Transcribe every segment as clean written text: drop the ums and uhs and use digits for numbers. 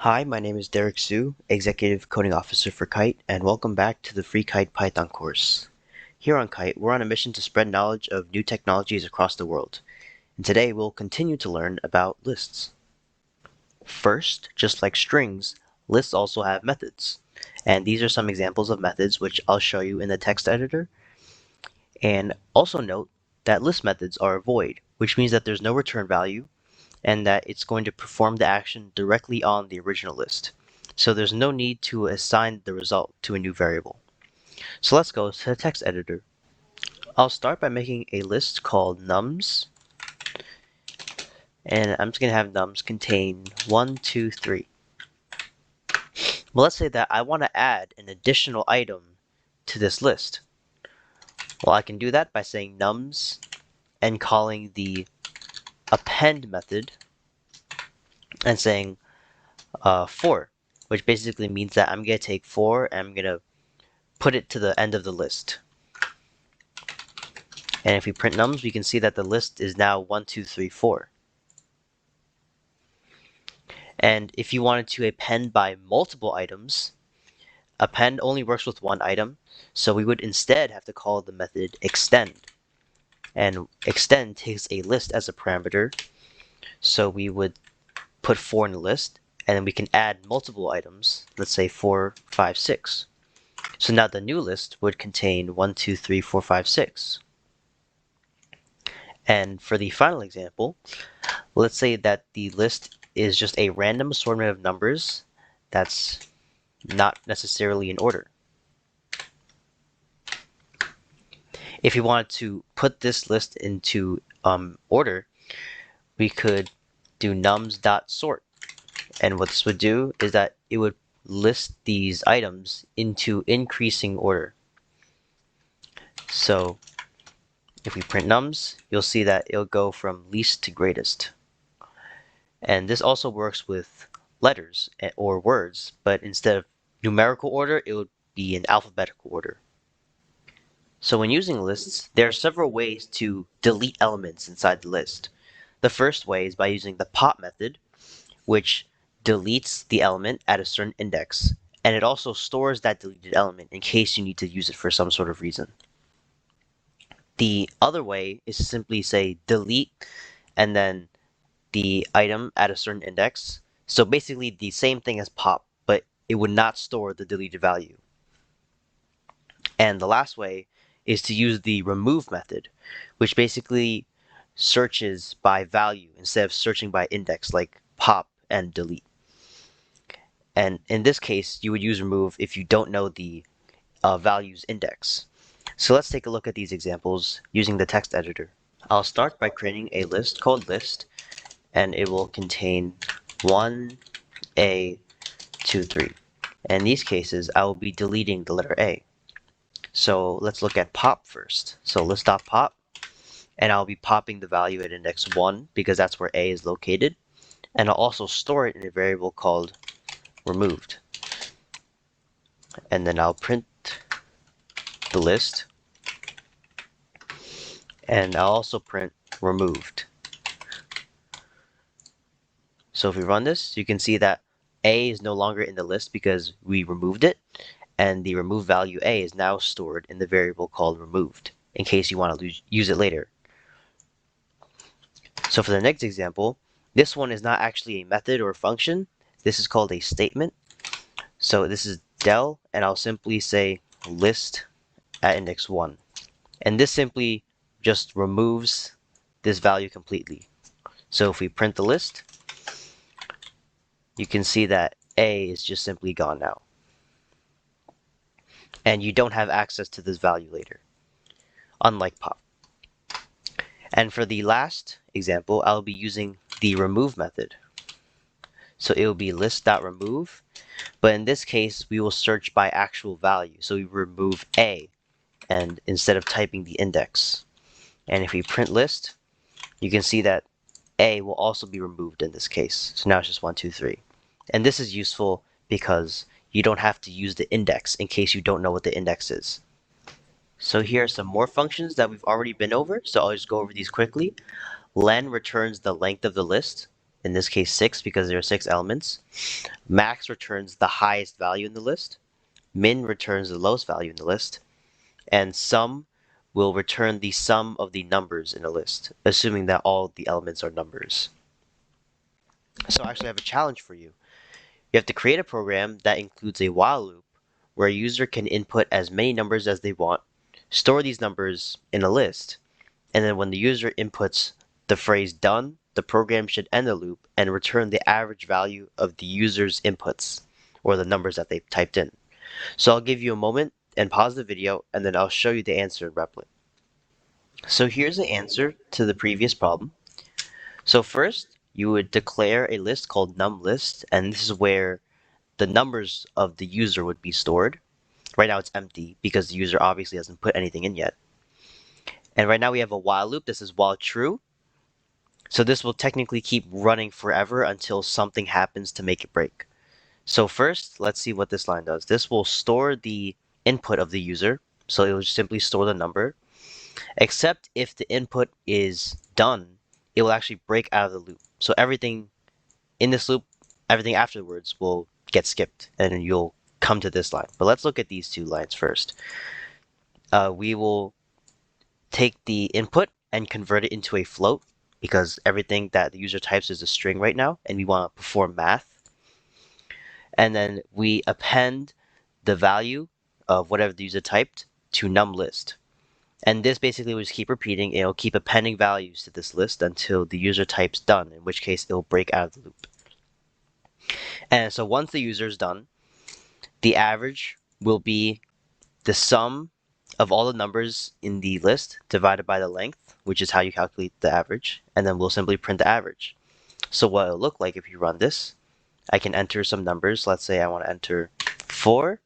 Hi, my name is Derek Su, Executive Coding Officer for KITE, and welcome back to the free KITE Python course. Here on KITE, we're on a mission to spread knowledge of new technologies across the world, and today we'll continue to learn about lists. First, just like strings, lists also have methods, and these are some examples of methods which I'll show you in the text editor. And also note that list methods are void, which means that there's no return value and that it's going to perform the action directly on the original list. So there's no need to assign the result to a new variable. So let's go to the text editor. I'll start by making a list called nums, and I'm just going to have nums contain 1, 2, 3. Well, let's say that I want to add an additional item to this list. Well, I can do that by saying nums and calling the append method and saying 4, which basically means that I'm going to take 4 and I'm going to put it to the end of the list. And if we print nums, we can see that the list is now 1, 2, 3, 4. And if you wanted to append by multiple items, append only works with one item, so we would instead have to call the method extend. And extend takes a list as a parameter, so we would put 4 in the list, and then we can add multiple items, let's say 4, 5, 6. So now the new list would contain 1, 2, 3, 4, 5, 6. And for the final example, let's say that the list is just a random assortment of numbers that's not necessarily in order. If you wanted to put this list into order, we could do nums.sort. And what this would do is that it would list these items into increasing order. So if we print nums, you'll see that it'll go from least to greatest. And this also works with letters or words, but instead of numerical order, it would be in alphabetical order. So when using lists, there are several ways to delete elements inside the list. The first way is by using the pop method, which deletes the element at a certain index, and it also stores that deleted element in case you need to use it for some sort of reason. The other way is to simply say delete and then the item at a certain index. So basically the same thing as pop, but it would not store the deleted value. And the last way is to use the remove method, which basically searches by value instead of searching by index like pop and delete. And in this case, you would use remove if you don't know the value's index. So let's take a look at these examples using the text editor. I'll start by creating a list called list, and it will contain 1, A, 2, 3. In these cases, I will be deleting the letter A. So let's look at pop first. So list.pop, and I'll be popping the value at index 1 because that's where A is located. And I'll also store it in a variable called removed. And then I'll print the list, and I'll also print removed. So if we run this, you can see that A is no longer in the list because we removed it, and the removed value A is now stored in the variable called removed, in case you want to use it later. So for the next example, this one is not actually a method or a function. This is called a statement. So this is del, and I'll simply say list at index 1. And this simply just removes this value completely. So if we print the list, you can see that A is just simply gone now. And you don't have access to this value later, unlike pop. And for the last example, I'll be using the remove method. So it will be list.remove, but in this case, we will search by actual value. So we remove A, and instead of typing the index. And if we print list, you can see that A will also be removed in this case. So now it's just 1, 2, 3. And this is useful because you don't have to use the index in case you don't know what the index is. So here are some more functions that we've already been over, so I'll just go over these quickly. Len returns the length of the list. in this case 6 because there are 6 elements. Max returns the highest value in the list. Min returns the lowest value in the list. And sum will return the sum of the numbers in a list, assuming that all the elements are numbers. So I actually have a challenge for you. You have to create a program that includes a while loop where a user can input as many numbers as they want, store these numbers in a list, and then when the user inputs the phrase done, the program should end the loop and return the average value of the user's inputs, or the numbers that they've typed in. So I'll give you a moment and pause the video, and then I'll show you the answer in Replit. So here's the answer to the previous problem. So first, you would declare a list called numList, and this is where the numbers of the user would be stored. Right now it's empty because the user obviously hasn't put anything in yet. And right now we have a while loop. This is while true. So this will technically keep running forever until something happens to make it break. So first, let's see what this line does. This will store the input of the user. So it will simply store the number. Except if the input is done, it will actually break out of the loop. So everything in this loop, everything afterwards will get skipped, and you'll come to this line. But let's look at these two lines first. We will take the input and convert it into a float, because everything that the user types is a string right now, and we want to perform math. And then we append the value of whatever the user typed to numList. And this basically will just keep repeating. It'll keep appending values to this list until the user types done, in which case it'll break out of the loop. And so once the user is done, the average will be the sum of all the numbers in the list divided by the length, which is how you calculate the average, and then we'll simply print the average. So what it'll look like if you run this, I can enter some numbers. Let's say I want to enter 4,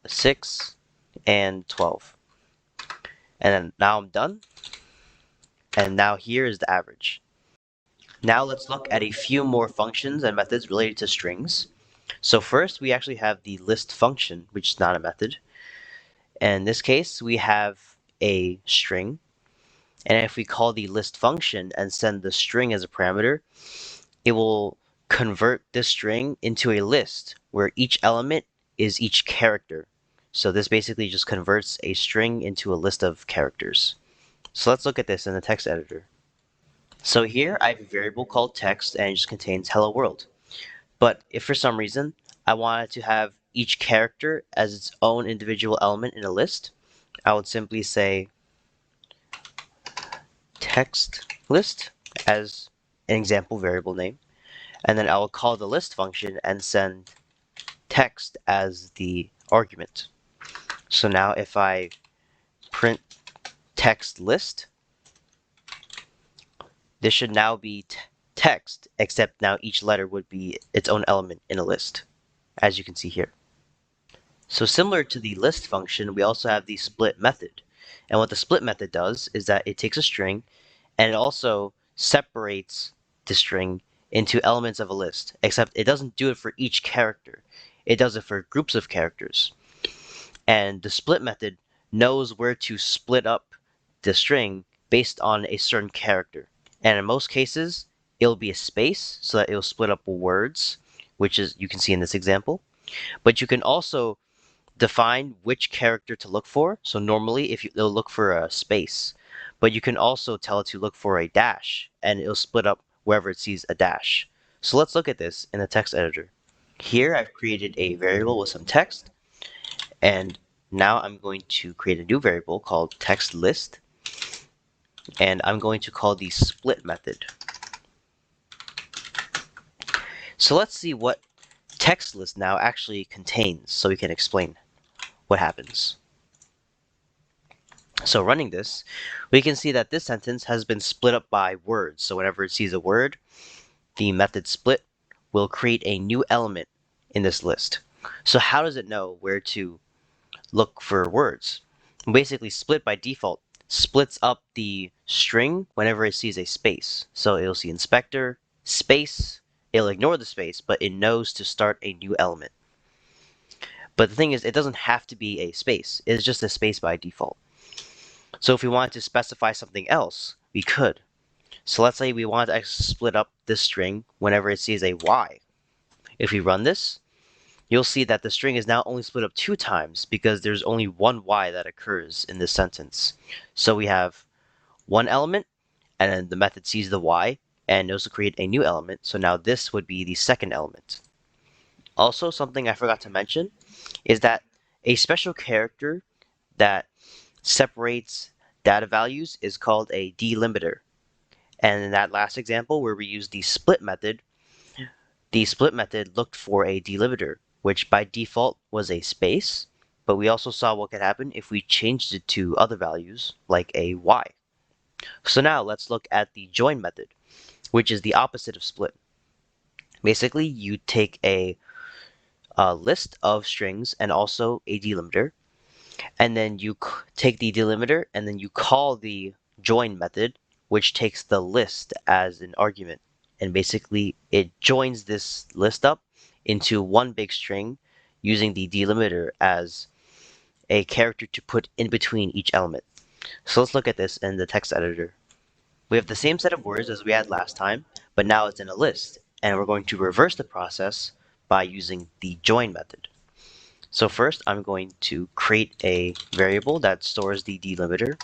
6, and 12. And then now I'm done. And now here is the average. Now let's look at a few more functions and methods related to strings. So first, we actually have the list function, which is not a method. And in this case, we have a string. And if we call the list function and send the string as a parameter, it will convert this string into a list where each element is each character. So this basically just converts a string into a list of characters. So let's look at this in the text editor. So here I have a variable called text, and it just contains hello world. But if for some reason I wanted to have each character as its own individual element in a list, I would simply say text list as an example variable name. And then I will call the list function and send text as the argument. So now if I print text list, this should now be text, except now each letter would be its own element in a list, as you can see here. So similar to the list function, we also have the split method. And what the split method does is that it takes a string and it also separates the string into elements of a list, except it doesn't do it for each character. It does it for groups of characters. And the split method knows where to split up the string based on a certain character. And in most cases, it'll be a space, so that it'll split up words, which is you can see in this example. But you can also define which character to look for. So normally, it'll look for a space, but you can also tell it to look for a dash, and it'll split up wherever it sees a dash. So let's look at this in the text editor. Here I've created a variable with some text, and now I'm going to create a new variable called text list, and I'm going to call the split method. So let's see what text list now actually contains so we can explain what happens. So running this, we can see that this sentence has been split up by words. So whenever it sees a word, the method split will create a new element in this list. So how does it know where to look for words? Basically, split by default splits up the string whenever it sees a space. So it'll see inspector, space, it'll ignore the space, but it knows to start a new element. But the thing is, it doesn't have to be a space. It's just a space by default. So if we wanted to specify something else, we could. So let's say we wanted to split up this string whenever it sees a y. If we run this, you'll see that the string is now only split up 2 times because there's only one y that occurs in this sentence. So we have one element, and then the method sees the y, and knows to create a new element. So now this would be the second element. Also, something I forgot to mention is that a special character that separates data values is called a delimiter. And in that last example where we used the split method looked for a delimiter, which by default was a space, but we also saw what could happen if we changed it to other values, like a y. So now let's look at the join method, which is the opposite of split. Basically, you take a list of strings and also a delimiter, and then you take the delimiter and then you call the join method, which takes the list as an argument. And basically, it joins this list up into one big string using the delimiter as a character to put in between each element. So let's look at this in the text editor. We have the same set of words as we had last time, but now it's in a list, and we're going to reverse the process by using the join method. So first, I'm going to create a variable that stores the delimiter.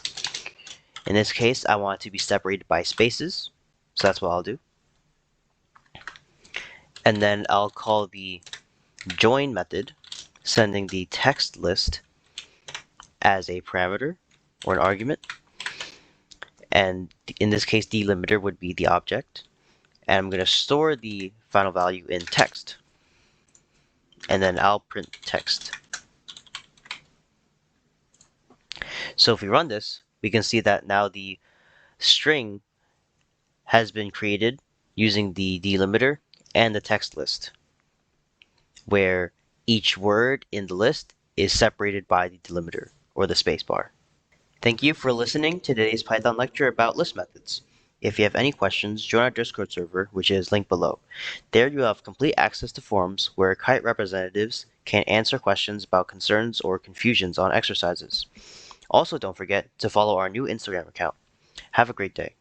In this case, I want it to be separated by spaces, so that's what I'll do. And then I'll call the join method, sending the text list as a parameter or an argument. And in this case, delimiter would be the object. And I'm going to store the final value in text. And then I'll print text. So if we run this, we can see that now the string has been created using the delimiter and the text list, where each word in the list is separated by the delimiter or the spacebar. Thank you for listening to today's Python lecture about list methods. If you have any questions, join our Discord server, which is linked below. There you have complete access to forums where KITE representatives can answer questions about concerns or confusions on exercises. Also, don't forget to follow our new Instagram account. Have a great day.